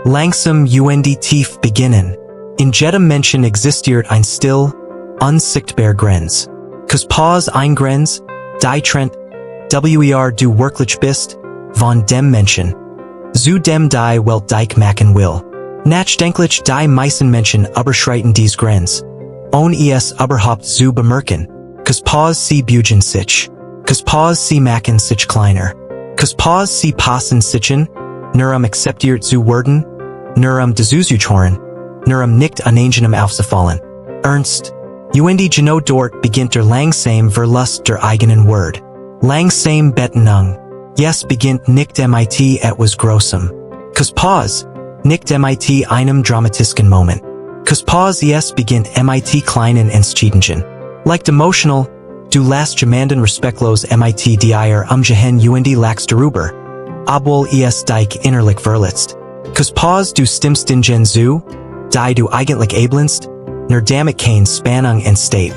Langsam und tief beginnen. In jedem Menschen existiert ein still, unsichtbar Grenz. Pause ein Grenz, die trennt, du wirklich bist, von dem Menschen. Zu dem die Welt dich machen will. Nachdenklich die meisten Menschen überschreiten dies Grenz. Ohne es überhaupt zu bemerken. Pause sie bügen sich. Pause sie machen sich kleiner. Pause sie passen sichen, nur akzeptiert zu werden, nur dazuzuhören, nur nicht angenehm aufzufallen. Ernst. Genau dort beginnt langsam Verlust der eigenen Word. Langsam Betonung. Yes beginnt nicht mit etwas Großem. Pause, nicht mit einem dramatischen Moment. Pause yes beginnt mit kleinen Entschiedungen. Like emotional, du lässt jemanden respektlos mit dir umgehen und lachst darüber. Obwohl es dich innerlich verletzt. Pause du stimmst dingen zu, die du eigentlich ablehnst, nur damit keine Spannung entsteht.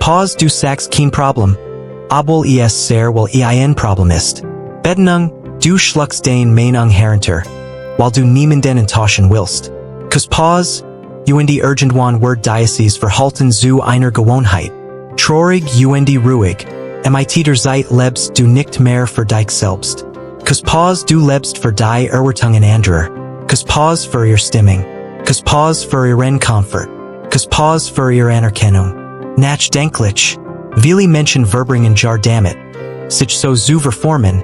Pause du sagst kein Problem, obwohl es sehr wohl ein Problem ist. Betonung, du schluckst den Meinung herunter, weil du niemanden enttäuschen willst. Pause, und irgendwann wird dieses Verhalten zu einer Gewohnheit. Traurig und ruhig, mit der Zeit lebst du nicht mehr für dich selbst. Pause du lebst für die Erwartungen anderer. Pause für ihre Stimmung. Pause für ihren Komfort. Pause für ihre Anerkennung. Nachdenklich. Viele Menschen verbringen jar damit, sich so zu verformen,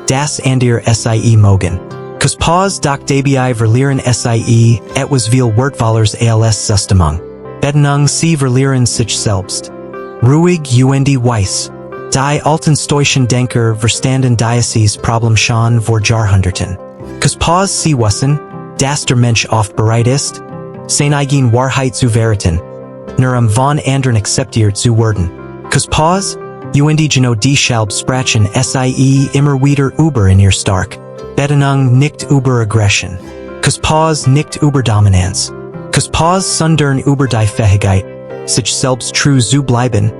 das andere sie mogen. Pause doch dabei verlieren sie etwas viel Wertvolles als Zustimmung. Betonung sie verlieren sich selbst. Ruhig und weiss. Die alten stoischen Denker verstanden dieses Problem schon vor Jahrhunderten. Pause sie wissen, dass der Mensch oft bereit ist, seine eigene Wahrheit zu verraten, nur von anderen akzeptiert zu werden. Pause, und genau die Schalb sprechen sie immer wieder über in ihr stark. Betonung nicht über Aggression. Pause nicht über Dominanz. Pause sondern über die Fähigkeit, sich selbst treu zu bleiben,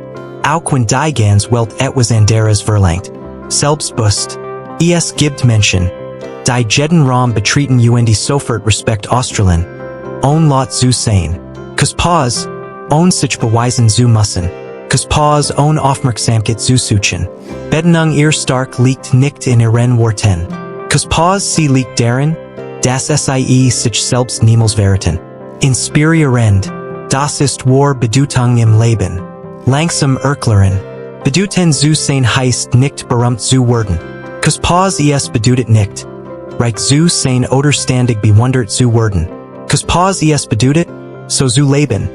auch wenn die ganz Welt etwas anderes verlangt. Selbstbewusst. Es gibt Menschen, die jeden Raum betreten und sofort Respekt ausstrahlen, ohne laut zu sein. Pause, ohne sich beweisen zu müssen. Pause ohne Aufmerksamkeit zu suchen. Betonung ihr stark liegt nicht in ihren Worten. Pause sie liegt darin, dass sie sich selbst niemals verraten. Inspiriert. Das ist wahre Bedeutung im Leben. Langsam erklären. Bedeuten zu sein heißt nicht berühmt zu werden. Pause es bedeutet nicht, reich zu sein oder ständig bewundert zu werden. Pause es bedeutet, so zu leben,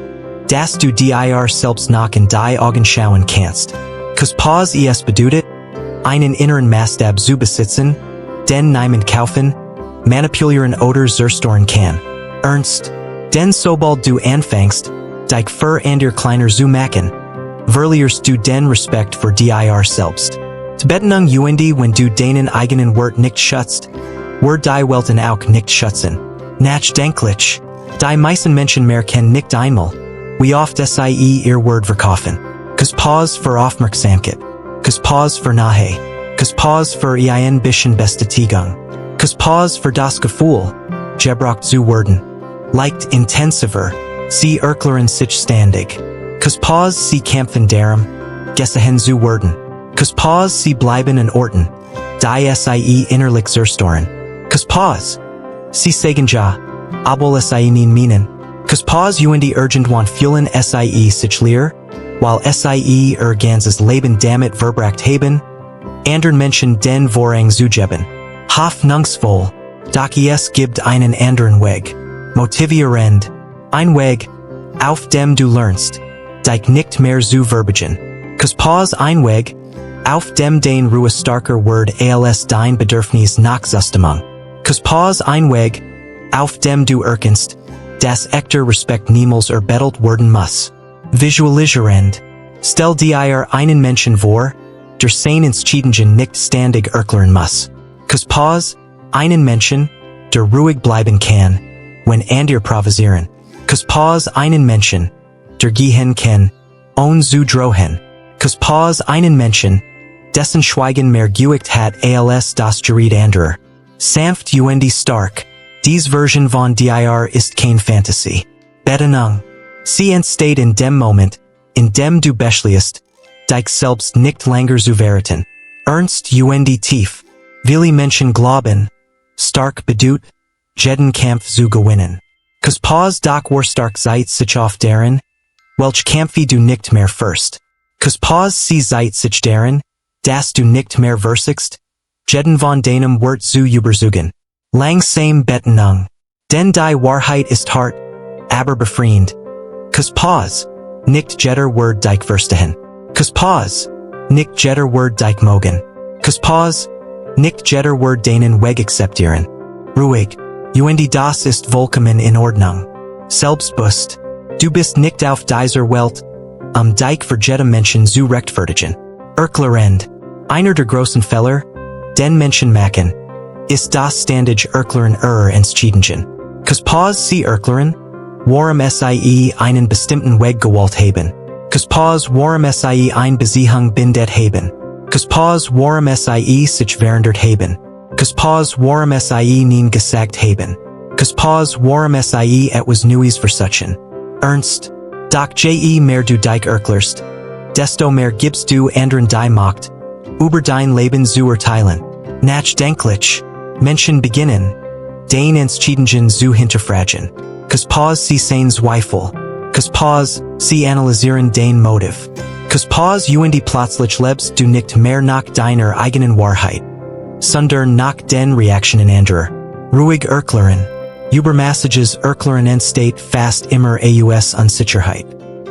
dass du dir selbst nach in die Augen schauen kannst. Pause es bedeutet, einen inneren Maßstab zu besitzen, den niemand kaufen, manipulieren oder zerstören kann. Ernst. Denn sobald du anfängst, dich für andere kleiner zu machen, verlierst du den Respekt für dir selbst. Betonung und wenn du deinen eigenen Wert nicht schützt, wird die Welten auch nicht schützen. Nachdenklich. Die meisten Menschen merken nicht einmal, wie oft sie ihr Wort verkaufen. Pause für Aufmerksamkeit. Pause für Nähe. Pause für ein bisschen Bestätigung. Pause für das Gefühl, gebraucht zu werden. Leicht intensiver, sie erklären sich ständig. Pause sie kämpfen darum, gesehen zu werden. Pause sie bleiben an Orten, die sie innerlich zerstören. Pause sie sagen ja, obwohl sie nicht meinen. Pause und irgendwann fühlen sie sich leer, weil sie ihr ganzes Leben damit verbracht haben, anderen Menschen den Vorrang zu geben. Hoffnungsvoll, doch es gibt einen anderen Weg. Motivierend. Ein Weg, auf dem du lernst, dich nicht mehr zu verbergen. Pause ein Weg, auf dem dein Ruhe starker wird als dein Bedürfnis nach Zustimmung. Pause ein Weg, auf dem du erkennst, dass echter Respekt niemals erbettelt werden muss. Visualisierend. Stell dir einen Menschen vor, der seine Entscheidungen nicht ständig erklären muss. Pause, einen Menschen, der ruhig bleiben kann, wenn andere provozieren. Pause einen Menschen, der gehen kann, ohne zu drohen. Pause einen Menschen, dessen Schweigen mehr Gewicht hat als das Gerät anderer. Sanft und stark. Dies Version von dir ist kein Fantasy. Bedingung. Sie entsteht in dem Moment, in dem du beschließt, dich selbst nicht länger zu verraten. Ernst und tief. Viele Menschen glauben, stark bedeutet, jeden Kampf zu gewinnen. Kus pause doch war stark seid sich auf deren, welch Kampfe du nicht mehr führst. Kus pause sie seid sich deren, das du nicht mehr versigst, jeden von deinem Wort zu überzeugen. Langsam Bedingung. Denn die Wahrheit ist hart, aber befriend. Kus pause, nicht jeder Wort dich verstehen. Kus pause, nicht jeder Wort dich mogen. Kus pause, nicht jeder Wort deinen Weg akzeptieren. Ruhig. Und das ist vollkommen in Ordnung. Selbstbewusst. Du bist nicht auf dieser Welt, dich für jedem Menschen zu rechtfertigen. Erklären. Einer der großen Fehler, den Menschen machen, ist das ständig erklären Entscheidungen. Kus pause sie erklären, warum sie einen bestimmten Weg gewählt haben. Kus pause warum sie ein Beziehung bindet haben. Kus pause warum sie sich verändert haben. Kus pause warum sie nie gesagt haben. Kus pause warum sie etwas Neues versuchen. Ernst. Doch je mehr du dich erklärst, desto mehr gibst du anderen die Macht, über dein Leben zu urteilen. Nachdenklich. Menschen beginnen, den Entscheidungen zu hinterfragen. Kus pause sie sehen Zweifel. Kus pause sie analysieren den Motiv. Kus pause und plötzlich lebst du nicht mehr nach deiner eigenen Wahrheit, sondern nach den Reaktionen anderer. Ruhig erklären. Über Messages erklären entsteht fast immer aus Unsicherheit.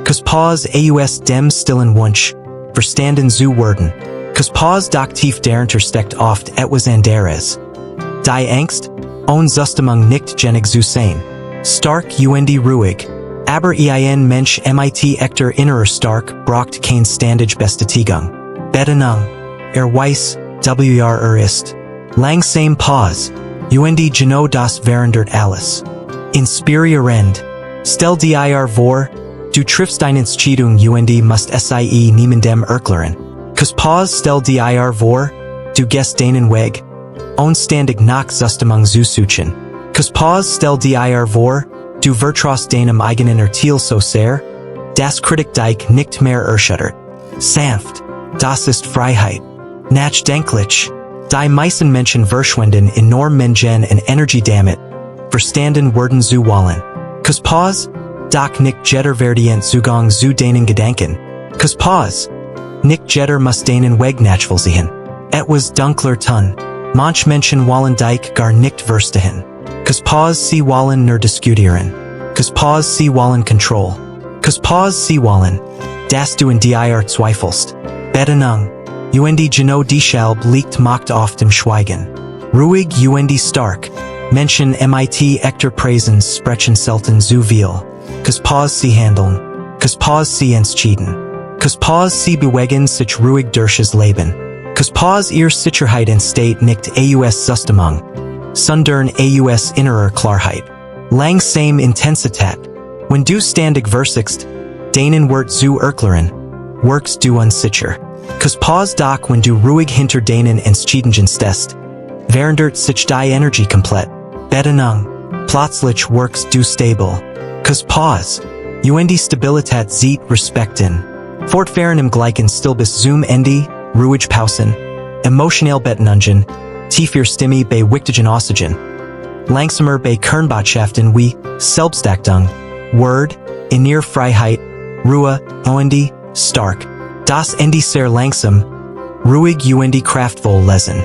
Kus pause aus dem stillen Wunsch, verstanden zu werden. Kus pause doch tief dahinter steckt oft etwas anderes. Die Angst, Zustimmung nicht genig zu sein. Stark und ruhig. Aber ein Mensch mit echter innerer Stark braucht kein ständig Bestätigung. Bedingung. Weiß, wer ist. Langsam Pause. Und genau das verändert alles. Inspiriert. Stell dir vor, du triffst eine Entscheidung und musst sie niemandem erklären. Kus pause stell dir vor, du gehst deinen Weg, ständig nach Zustimmung zu suchen. Kus pause stell dir vor, du vertraust deinem eigenen Urteil so sehr, dass Kritik dich nicht mehr erschüttert. Sanft. Das ist Freiheit. Nachdenklich. Die meisten Menschen verschwenden enorm Mengen und Energie damit, verstanden werden zu wollen. Kus pause, doch nicht jeder verdient Zugang zu deinen Gedanken. Kus pause, nicht jeder muss deinen Weg natural sehen. Etwas dunkler tun. Manch Menschen wollen dich gar nicht verstehen. Kus pause sie wollen nur diskutieren. Kus pause sie wollen Kontrolle. Kus pause sie wollen, dass du in dir zweifelst. Bedingung. Und genau deshalb liegt Macht auf dem Schweigen. Ruhig und stark. Menschen mit echter Präsenz sprechen selten zu viel. Kus pause sie handeln. Kus pause sie entscheiden. Kus pause sie bewegen sich ruhig durch das Leben. Kus pause ihr Sicherheit entsteht nicht aus Zustimmung, sondern aus innerer Klarheit. Langsam Intensität. Wenn du ständig versigst, deinen Wort zu erklären, wirkst du unsicher. Kus pause doch wenn du ruhig hinter deinen Entscheidungen stehst, verändert sich die Energie komplett. Bedingung. Plötzlich wirkst du stabil. Kus pause. Und Stabilität sieht Respekt in. Fortfahren im gleichen Stil bis zum Ende, ruhig pausen, emotionell Bedingungen, tiefer Stimme bei wichtigen Aussagen. Langsamer bei Kernbotschaften wie Selbstachtung, Word, innere Freiheit, Ruhe und stark. Das Ende sehr langsam, ruhig und kraftvoll lesen.